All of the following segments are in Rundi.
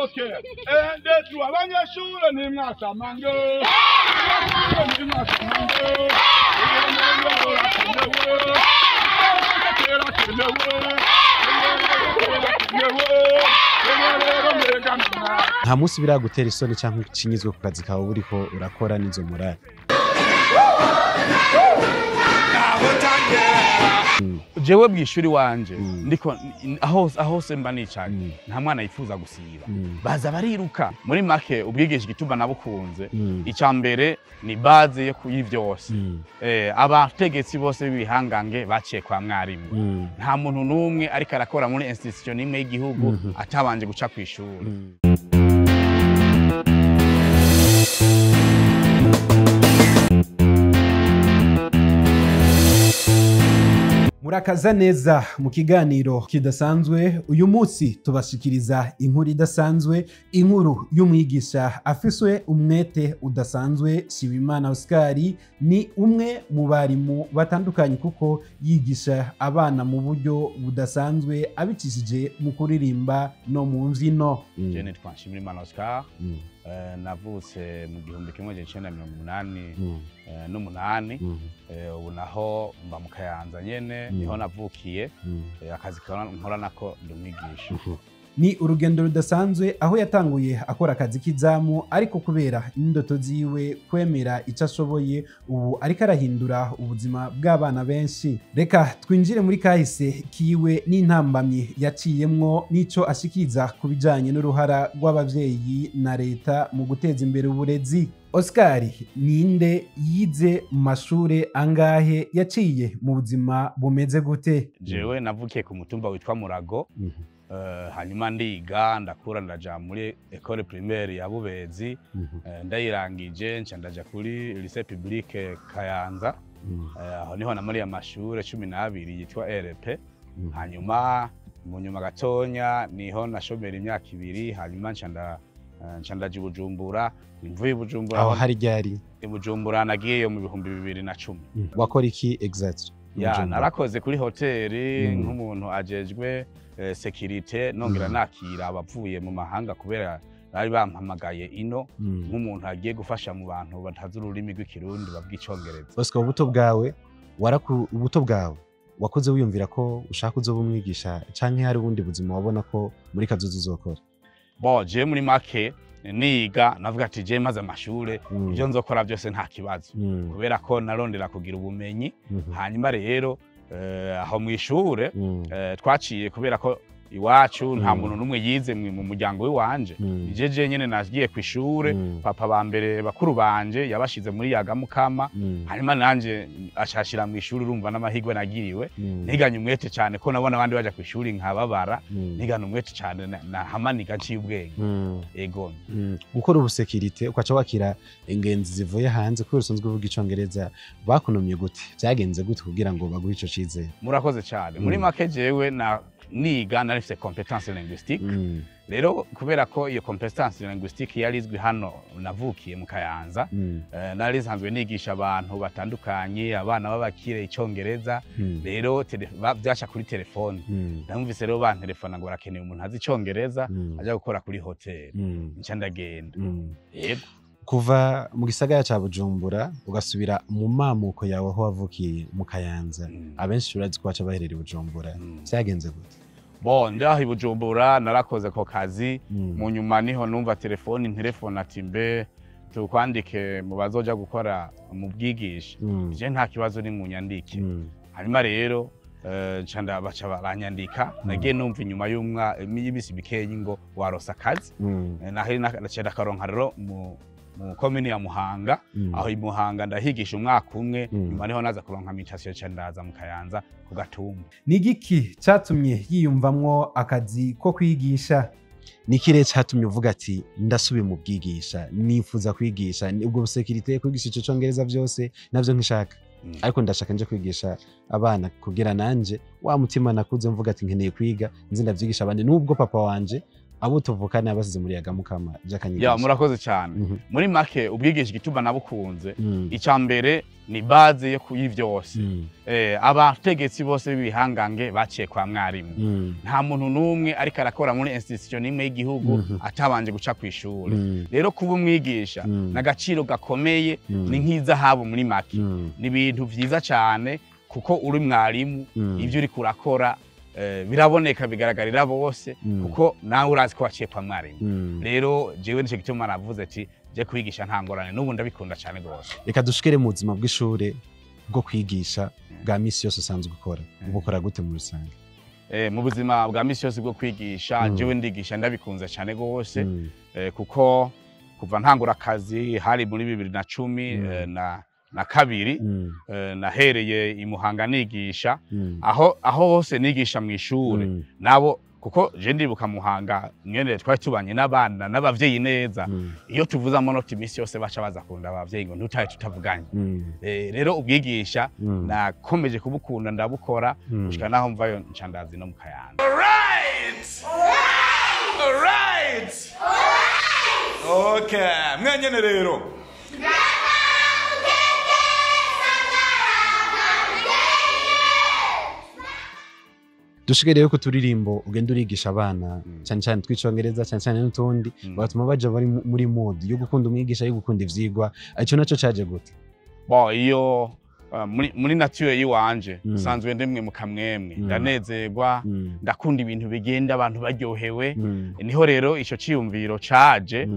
Okay. Ndetu abanyeshuri ni mwasamange. Ni mwasamange. nta munsi biragutera isoni cyangwa ikinyizwe ku kazi kawe buriko urakora n'izo morale. Jewe bwishuri wanje ndiko aho semba nicanye nta mwana yifuza gusiba baza bariruka muri make ubwigisha gituma nabukunze icambere ni base yo kuyivyose abategetsi bose bibihangange baciye kwa mwarimu nta muntu numwe ariko arakora muri institution imwe y'igihugu atabanje guca kwishuri. Murakaza neza mu kiganiro kidasanzwe uyu munsi tubashikiriza inkuru idasanzwe, inkuru y'umwigisha afiswe umwete udasanzwe. Shibimana Oscar ni umwe mu barimu batandukanye kuko yigisha abana mu buryo budasanzwe abicishije mu kuririmba no mu mvyino. Je nitwa Shibimana Oscar navutse mu 1988 ubu naho mba mu Kayanza nyene niho navukiye akazi nkora nako ndumwigisha. Ni urugendo rudasanzwe aho yatanguye akora akazi k'izamu ariko kubera indoto ziwe kwemera icyo ashoboye ubu ariko arahindura ubuzima bw'abana benshi. Reka twinjire muri kahise kiwe n'intambamye yaciyemwo n'ico ashikiza ku bijanye n'uruhara rw'abavyeyi na leta mu guteza imbere uburezi. Oscar ninde, yize mu mashure angahe, yaciye mu buzima bumeze gute? Jewe navukiye ku mutumba witwa Murago hanyuma ndiga ndakura ndaja muri école primaire ya Bubezi ndayirangije nca ndaja kuri lycée public Kayanza aho niho namari amashure 12 yitwa RP hanyuma mu nyuma gatonya niho nashomera imyaka 2 hanyuma nca ndaje Bujumbura. Imvuye Bujumbura aho hari ryari Bujumbura nagiye mu 2010. Wakora iki exactly? Narakoze kuri hoteli nk'umuntu ajejwe security nongera nakira abavuye mu mahanga kubera bari bampamagaye ino nk'umuntu agiye gufasha mu bantu batazi ururimi rw'ikirundi babwicongereza. Oscar ubuto bwawe wakoze wiyumvira ko ushaka uzoba umwigisha canke hari ubundi buzima wabona ko muri kazoza uzokora? Je muri make niga navuga ati je maze amashure ivyo nzokora byose nta kibazo kubera ko narondera kugira ubumenyi hanyuma rero aho mwishure twaciye kubera ko iwacu nta muntu numwe yize mu muryango w'iwanje nijeje nyene nagiye kwishure papa bambere bakuru banje yabashize muri Yagamukama hanyuma nanje ashashira mu ishuri urumva n'amahigwe nagiriwe niganye umwete cyane ko nabona abandi baje kwishuri nkababara nigana umwete cyane na hamaniga ciye ubwenge ego gukora ubusekirite ukaca wakira ingenzi zivuye hanze ko urusanzwe uvuga icongereza bakunomye gute byagenze gute kugira ngo baguhe ico cize? Murakoze cyane muri make jewe na niga narifise competence linguistique rero kubera ko iyo competence linguistique yarizwi hano navukiye mu Kayanza nari sanzwe nigisha abantu batandukanye abana babakire icongereza rero byaca kuri telefone ndamvise rero bantelefona ngo barakeneye umuntu azi icongereza aje gukora kuri hotel nca ndagenda yego kuva mu gisagara ca Bujumbura ugasubira mu mamuko yawe aho wavukiye mu Kayanza abenshi urazi ko baca baherera Bujumbura byagenze gute? Ndaho i Bujumbura narakoze ko kazi mu nyuma niho numva telefone ati mbe tukwandike mu bazoja gukora mu bwigisha je nta kibazo ni mu nyandike hanyuma rero canda baca baranyandika nagiye numva inyuma y'imisi bikeyi ngo warosa akazi nahe nacenda karonka rero mu komini ya Muhanga aho i Muhanga ndahigisha umwaka umwe nyuma niho naza kuronka invitation candaza mu Kayanza ku Gatumba. Ni giki catumye yiyumvamwo akazi ko kwigisha? Ni kire catumye uvuga ati ndasubiye mu bwigisha nifuza kwigisha ubwo busekirite kwigisha ico congereza byose navyo nkishaka ariko ndashaka nje kwigisha abana kugira nanje wa mutima nakuze mvuga ati nkeneye kwiga nzi ndavyigisha abandi nubwo papa wanje abo tuvukana abasize muri Yagamukama Jakanyigisha. Ya murakoze cyane. Muri make ubwigisha igituma nabukunze icya mbere ni base yo kuyivyose. Abategetsi bose bibihangange baciye kwa mwarimu. Nta muntu numwe ariko arakora muri institution imwe y'igihugu atabanje guca kwishuri. Rero kuba umwigisha nagaciro gakomeye ni nk'izahabu muri make. Ni ibintu vyiza cyane kuko uri mwarimu ivyo uri kurakora biraboneka bigaragarira bose kuko nawe urazi ko waciye kwa mwarimu. Rero jewe nico gituma navuze ati je kwigisha nta ngorane n'ubu ndabikunda cyane gose. Reka dushikire mu buzima bw'ishure bwo kwigisha bwa misi yose usanzwe gukora. Ubukora gute mu rusange? Mu buzima bwa misi yose bwo kwigisha jewe ndigisha ndabikunze cyane gose kuko kuva ntangura akazi hari muri 2010 na kabiri nahereye imuhanga nigisha aho hose nigisha mu ishure nabo kuko je ndibuka Muhanga mwene twari tubanye n'abana n'abavyeyi neza iyo tuvuza amanota imisi yose baca baza kunda abavyeyi ngo ntutaye tutavuganye. Rero ubwigisha nakomeje kubukunda ndabukora gushika naho mvayo ncandazi no mu Kayanza. Alright. Okay, mwenyene rero dushike rero ko turirimbo ugenda urigisha abana cyane cyane twicongereza cyane cyane n'utundi batuma baje bari muri mode yo gukunda umwigisha yo gukunda ivyigwa ico naco caje gute? Iyo muri nature yiwanje usanzwe ndemwe mu kamwemwe ndanezerwa ndakunda ibintu bigenda abantu baryohewe niho rero ico ciyumviro caje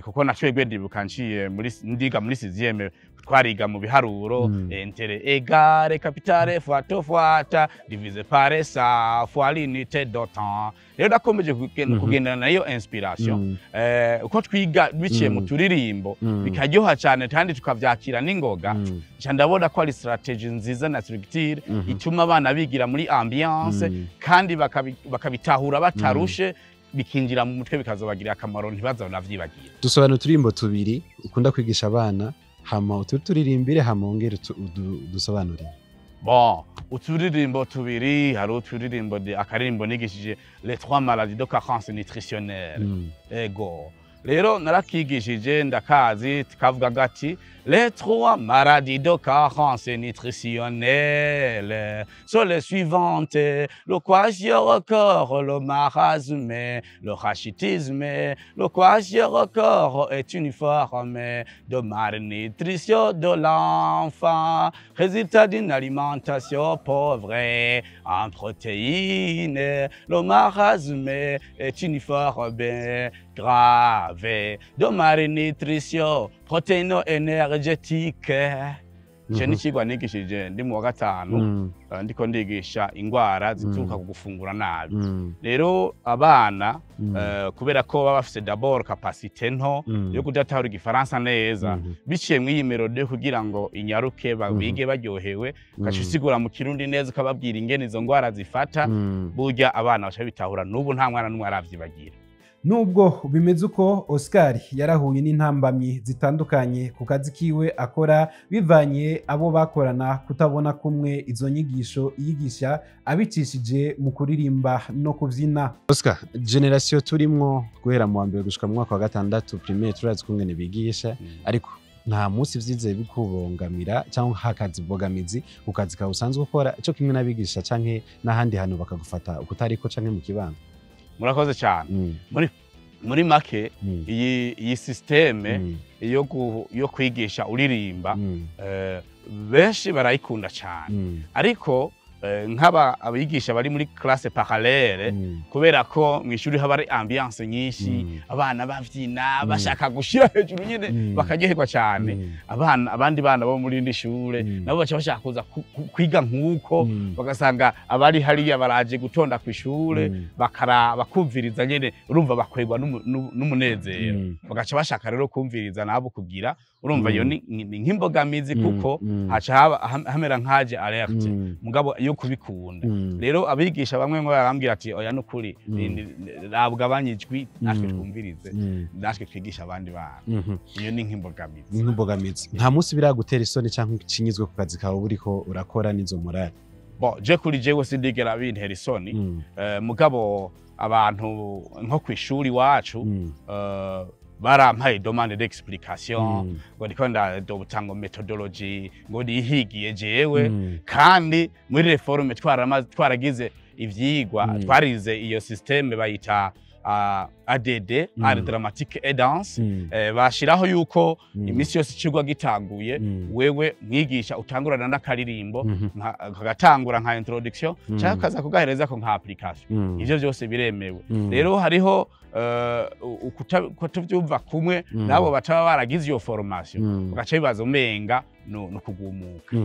kuko natwegwe ndibuka nciye ndiga muri 6e twariga mu biharuro intere égale capitale fois fois divisé par ça fois l'unité de temps. Rero nakomeje kugendana nayo inspiration uko twiga biciye mu turirimbo bikaryoha cyane kandi tukavyakira n'ingoga nca ndabona ko ari strategy nziza na structure ituma abana bigira muri ambiance kandi bakabitahura batarushe bikinjira mu mutwe bikazobagira akamaro ntibazabona vyibagira. Dusobanura uturimbo tubiri ukunda kwigisha abana hama uturirimbire hama ongere dusobanurire. Uturirimbo tubiri hari uturirimbo akaririmbo nigishije les 3 maladies de carence nutritionnelle. Ego rero narakigishije ndakazi tukavuga gati les 3 maladies de carence nutritionnelle sont les suivantes: le kwashiorkor, le marasme, le rachitisme. Le kwashiorkor est une forme de malnutrition de l'enfant, résultat d'une alimentation pauvre en protéines. Le marasme est une forme grave de malnutrition protéino-énergétique. Je n'ikigwa nigishije ndi mu wa gatanu ndiko ndigisha ingwara zituruka ku gufungura nabi. Rero abana kubera ko baba bafite d'abord capacité nto yo kudatahura igifaransa neza biciye mu yimerode kugira ngo inyaruke babige baryohewe gacusigura mu kirundi neza ukababwira ingene izo ngwara zifata burya abana bacha bitahura n'ubu nta mwana n'umwe aravyibagira. Nubwo bimeze uko Oscar yarahuye n'intambamyi zitandukanye ku kazi kiwe akora bivanye abo bakorana kutabona kumwe izo nyigisho yigisha abicishije mu kuririmba no kuvyina. Oscar, generation turimwo guhera mu wa mbere gushika mu mwaka wa gatandatu primaire turazi kumwe bigisha ariko nta munsi vyize bikubongamira cyangwa hakazi bogamizi ku kazi ka usanzwe ukora cyo kimwe nabigisha canke n'ahandi hantu bakagufata ukutariko canke mu kibanga. Murakoze cyane. Muri make iyi systeme yo kwigisha uririmba benshi barayikunda cyane ariko nk'aba abigisha bari muri classe parallèle kubera ko mu ishuri haba ari ambiance nyinshi abana bavyina bashaka gushira hejuru nyene bakagerwa cyane abandi bana bo muri indi shure nabo bacha bashaka kuza kwiga nkuko bagasanga abari hariya baraje gutonda ku ishure bakumviriza nyene urumva bakwegwa n'umunezero bagaca bashaka rero kumviriza nabo kugira urumva yo ni nk'imbogamizi kuko haca hamera nkaje alerte mugabo yo kubikunda. Rero abigisha bamwe ngo barambwira ati oya nukuri rabugabanyijwi natwe twumvirize natwe twigisha abandi bana. Iyo ni nk'imbogamizi. Nta munsi biragutera isoni cyangwa kinyizwe ku kazi kawe buriko urakora nizo morale. bo je kuri jewe sindigera bintera isoni mugabo abantu nko kwishuri wacu barampaye demande d'explication ngo ndiko ndabutanga methodology ngo nihigiye jewe kandi muri reforme twaragize ivyigwa twarize iyo systeme bayita ADD, Art Dramatique et Danse, bashiraho yuko imisi yose icigwa gitanguye wewe mwigisha utangurana n'akaririmbo kagatangura nka introduction cyangwa kaza kugahereza ko nka application. Ivyo byose biremewe. Rero hariho kutavyumva kumwe nabo bataba baragize iyo formation ugaca bibaza umenga no kugumuka.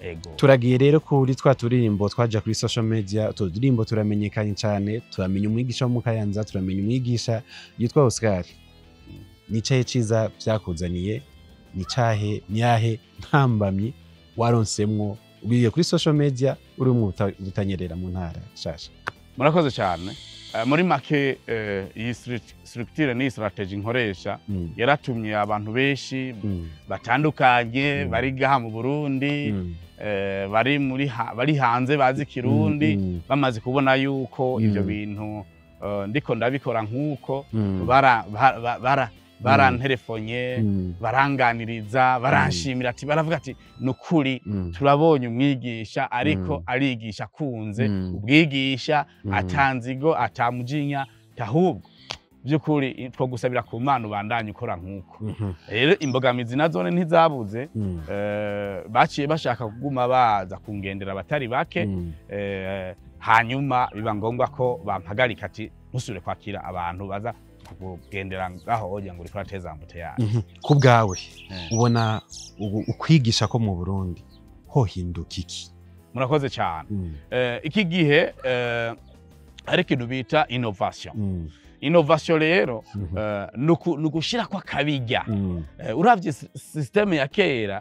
Ego turagiye rero kuri twa turirimbo twaja kuri social media, turirimbo turamenyekanye cyane, turamenya umwigisha wo mu Kayanza, turamenya umwigisha yitwa Oscar. Nicaye ciza byakuzaniye, niyahe ntambamye waronsemwo ugiye kuri social media uri mu utanyerera mu ntara shasha? Murakoze cyane. Muri make iyi structure ni strategy nkoresha yaratumye abantu benshi batandukanye bari gaha mu Burundi bari hanze bazi Kirundi bamaze kubona yuko ivyo bintu ndiko ndabikora nkuko barantelefonye baranganiriza baranshimira ati baravuga ati nukuri turabonye umwigisha ariko arigisha kunze ubwigisha atanzigo atamujinya tahubwo byukuri two gusabira ku Mana ubandanye ukora nkuko. Rero imbogamizi nazone ntizabuze baciye bashaka kuguma baza kungendera batari bake hanyuma biba ngombwa ko bampagarika ati ntusubire kwakira abantu baza kugendera ngaho oja ngo uriko ateza mbute yaje. Ku bwawe ubona ukwigisha ko mu Burundi ho hinduka iki? Murakoze cyane. Iki gihe ari kintu bita innovation. Innovation rero nugushira kwa kabijya. Uravye systeme ya kera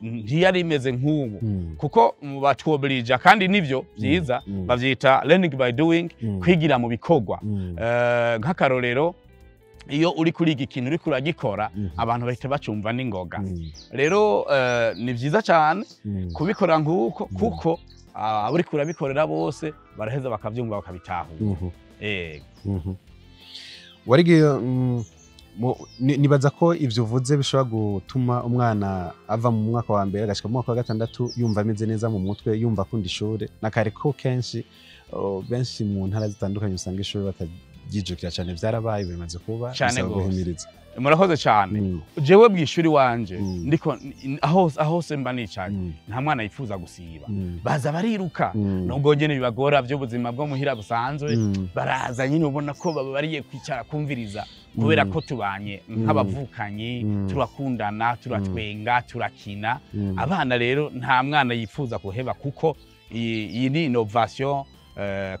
ntiyari imeze nk'ubu kuko batwoblija kandi nivyo byiza bavyita learning by doing, kwigira mu bikorwa. Nk'akarorero iyo uri kuriga ikintu uri kuragikora abantu bahita bacumva n'ingoga. Rero ni byiza cyane kubikora nk'uko kuko aburi kurabikorera bose baraheza bakavyumva bakabitahura. Warigiye nibaza ko ivyo uvuze bishobora gutuma umwana ava mu mwaka wa mbere agashika mu mwaka wa gatandatu yumva ameze neza mu mutwe, yumva akunda ishure. Nakare ko kenshi benshi mu ntara zitandukanye usanga ishure batajijukira cyane, vyarabaye bimaze kuba guhimiriza. Murakoze cyane. Jewe bwishuri wanje ndiko aho semba nicanye nta mwana yifuza gusiba, baza bariruka nubwo nyene bibagora byo buzima bwo muhira busanzwe, baraza nyine ubona ko bariye kwicara kumviriza kubera ko tubanye nk'abavukanyi, turakundana, turatwenga, turakina. Abana rero nta mwana yifuza kuheba kuko iyi ni innovation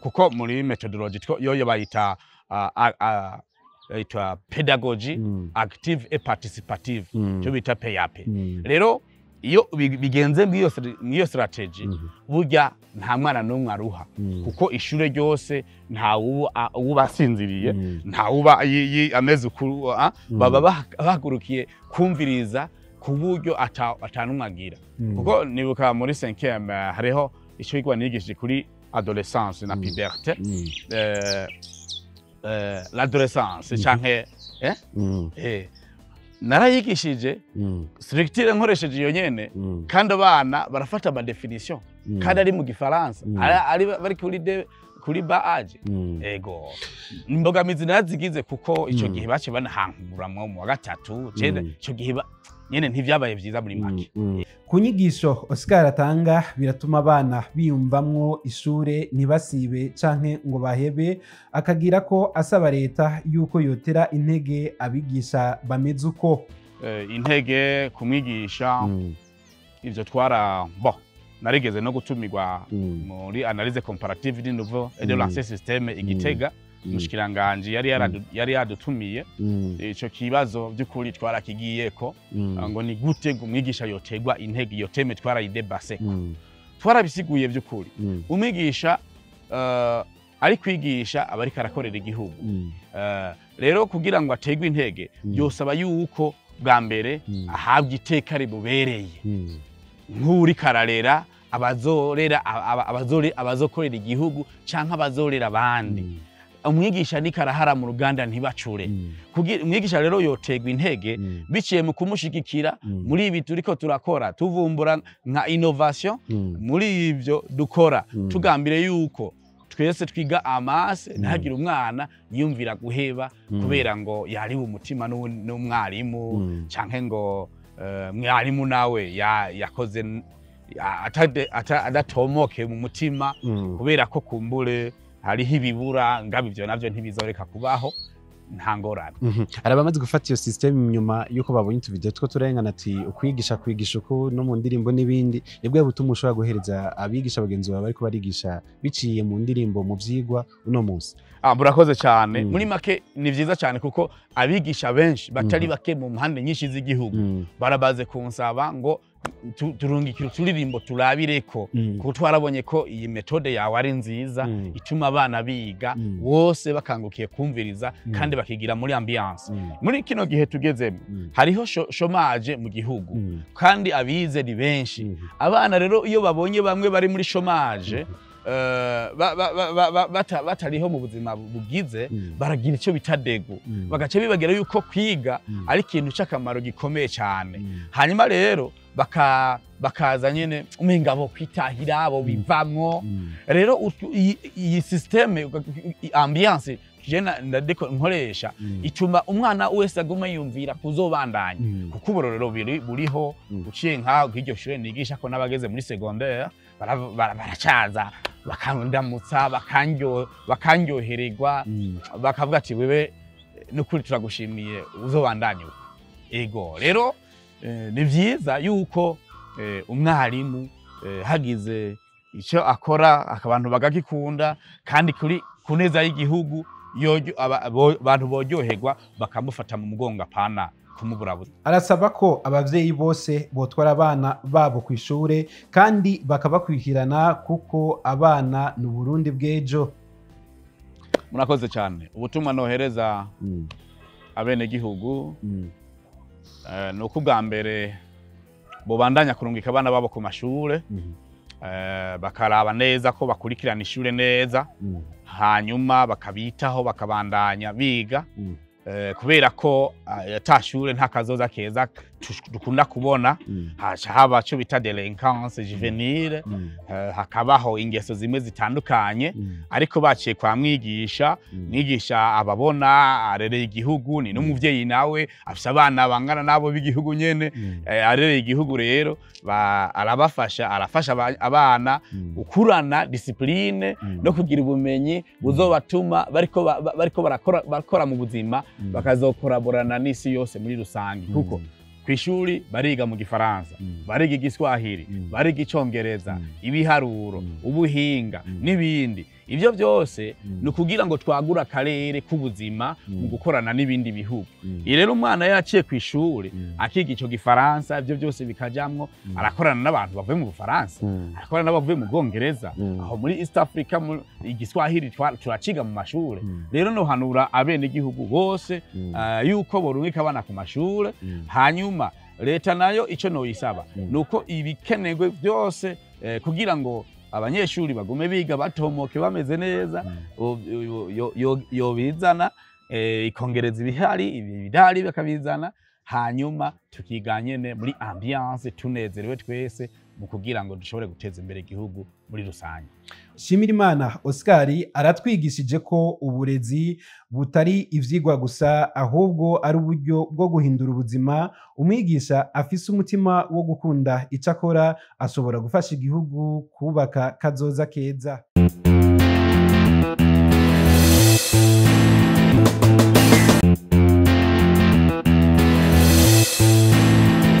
kuko muri methodology yoyo bayita pedagogy active et participative, cyo bita PAP. Rero iyo bigenze mwiyo strategy burya nta mwana n'umwe aruha kuko ishure ryose nta ubasinziriye, nta uba ameze ukuru, baba bahagurukiye kumviriza ku buryo atanumwe agira. Kuko nibuka muri 5e hariho icyo igwa nigishije kuri adolescence na puberté, l'adolescence canke narayigishije structure nkoresheje iyo nyene kandi abana barafata ama definition kandi ari mu Gifaransa ari bari kuri baaje. Ego imbogamizi nazigize kuko ico gihe bace banahankuramwo mu wa gatatu ico gihe nyene ntivyabaye vyiza muri make. Ku nyigisho Oscar atanga biratuma abana biyumvamwo ishure ntibasibe canke ngo bahebe, akagira ko asaba leta yuko yotera intege abigisha bameze uko. Intege kumwigisha ivyo narigeze no gutumirwa muri analyse comparative du nouveau et de l'ancien système Igitega. Mushikiranganje yari yadutumiye ico kibazo by'ukuri twarakigiyeko ngo ni gute umwigisha yotegwa intege iyo teme twarayidebase twarabisiguye by'ukuri. Umwigisha ari kwigisha abari karakorera igihugu, rero kugira ngo ategwe intege byosaba yuko bwa mbere ahabwa iteka ribubereye nk'uri kararera abazokorera igihugu canke abazorera abandi. Umwigisha ni karahara mu ruganda ntibacure. Umwigisha rero yotegwa intege biciye mu kumushigikira muri ibi turiko turakora, tuvumbura nka innovation muri ivyo dukora, tugambire yuko twese twiga amase ntihagire umwana yumvira guheba kubera ngo yari umutima n'umwarimu canke ngo mwarimu nawe yakoze adatomoke mu mutima kubera ko kumbure hariho ibibura ngabo ivyo navyo ntibizoreka kubaho nta ngorane. Arabamaze gufata iyo system nyuma yuko babonye tuvideo two turengana ati ukwigisha uko no mu ndirimbo n'ibindi nibwo butuma ushobora guhereza abigisha bagenzi bawe bariko barigisha biciye mu ndirimbo mu vyigwa uno munsi. Murakoze cyane. Muri make ni vyiza cyane kuko abigisha benshi batari bake mu mpande nyinshi z'igihugu barabaze kunsaba ngo turungikira turirimbo turabireko kuko twarabonye ko iyi metode yawe ari nziza ituma abana biga wose bakangukiye kumviriza kandi bakigira muri ambiance. Muri kino gihe tugezemo hariho chômage mu gihugu kandi abize ni benshi. Abana rero iyo babonye bamwe bari muri chômage batariho mu buzima bugize baragira icyo bitadego bagace bibagira yuko kwiga ari ikintu cy'akamaro gikomeye cyane. Hanyuma rero bakaza nyene umenga bo kwitahira abo bivamwo. Rero iyi systeme ambiance jena ndadeko nkoresha ituma umwana wese aguma yumvira kuzobandanya kuko uburorero buriho uciye nka iryo shure nigisha ko nabageze muri secondaire baracaza bakandamutsa bakanyohererwa bakavuga ati wewe n'ukuri turagushimiye uzobandanya uko. Ego rero ni vyiza yuko umwarimu hagize icyo akora abantu bagakikunda kandi kuri kuneza y'igihugu abantu boryoherwa bakamufata mu mugongo apana kumuburabuza. Arasaba ko abavyeyi bose botwara abana babo kw'ishure kandi bakabakwihirana kuko abana ni Burundi bw'ejo. Murakoze cyane. Ubutumwa nohereza abene gihugu nuko bwa mbere bobandanya kurungika abana babo ku mashure bakaraba neza ko bakurikirana ishure neza hanyuma bakabitaho bakabandanya biga kubera ko yatashure nta kazoza keza dukunda kubona haca haba cyo bita delinquance juvenile hakabaho ingeso zimwe zitandukanye ariko baciye kwa mwigisha ababona arereye igihugu ni n'umuvyeyi nawe afise abana bangana nabo b'igihugu nyene arereye igihugu rero arafasha abana ukurana discipline no kugira ubumenyi buzobatuma bariko barakora mu buzima bakazokoraborana n'isi yose muri rusangi kuko kw'ishuri bariga mu Gifaransa bariga igiswahili bariga icongereza ibiharuro ubuhinga n'ibindi. Ivyo byose ni kugira ngo twagura akarere k'ubuzima mu gukorana n'ibindi bihugu. Rero umwana yaciye kw'ishuri akiga ico Gifaransa ivyo byose bikajamwo arakorana n'abantu bavuye mu Bufaransa arakorana n'abavuye mu Bwongereza aho muri East Africa igiswahili turaciga mu mashure. Rero no hanura abene gihugu bose yuko borungika abana ku mashure hanyuma leta nayo ico noyisaba nuko ibikenerwe byose kugira ngo abanyeshuri bagume biga batomoke bameze neza yobizana ikongereza ibihari bakabizana hanyuma tukiganyene muri ambiance tunezerewe twese mu kugira ngo dushobore guteza imbere igihugu muri rusange. Shimirimana Oscar aratwigishije ko uburezi butari ivyigwa gusa ahubwo ari uburyo bwo guhindura ubuzima. Umwigisha afise umutima wo gukunda icyo akora ashobora gufasha igihugu kubaka kazoza keza.